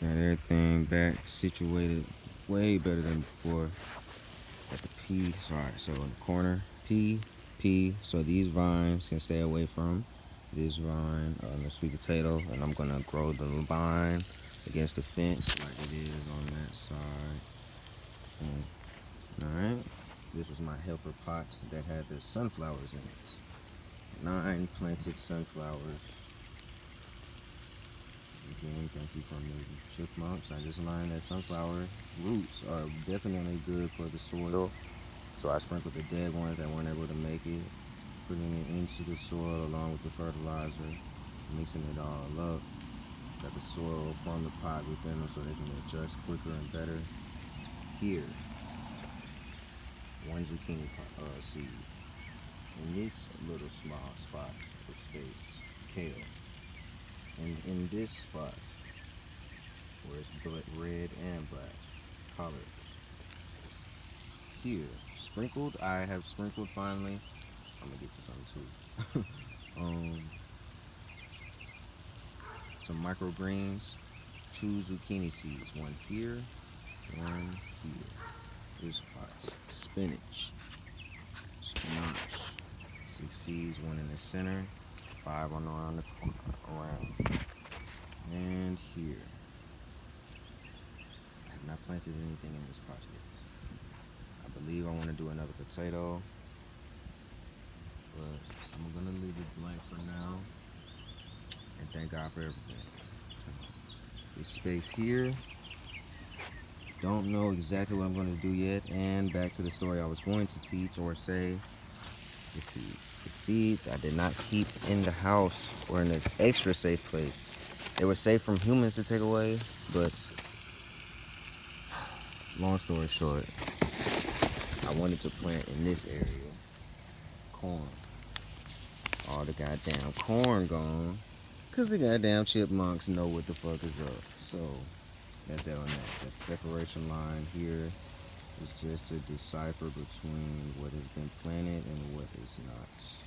Got everything back situated way better than before. Got the P, sorry, so in the corner, P, so these vines can stay away from this vine on the sweet potato, and I'm gonna grow the vine against the fence like it is on that side. Alright, this was my helper pot that had the sunflowers in it. 9 planted sunflowers. Again, thank you from the chipmunks. I just learned that sunflower roots are definitely good for the soil. So I sprinkled the dead ones that weren't able to make it, putting it into the soil along with the fertilizer, mixing it all up. Got the soil from the pot within them so they can adjust quicker and better. Here, one zucchini seed. In this little small spot with space, kale. And in this spot, where it's red and black, collards. Here, sprinkled, I have sprinkled finally. I'm gonna get to something too. Some microgreens, 2 zucchini seeds, one here, one here. This spot, spinach, 6 seeds, one in the center, 5 on around the corner, around. And here, I have not planted anything in this pot yet. I believe I want to do another potato, but I'm gonna leave it blank for now. And thank God for everything. So, this space here, don't know exactly what I'm going to do yet. And back to the story I was going to teach or say, the seeds. The seeds I did not keep in the house or in this extra safe place. They were safe from humans to take away, but long story short, I wanted to plant in this area corn. All the goddamn corn gone, cause the goddamn chipmunks know what the fuck is up. So that's that on that. The separation line here is just to decipher between what has been planted and what is not.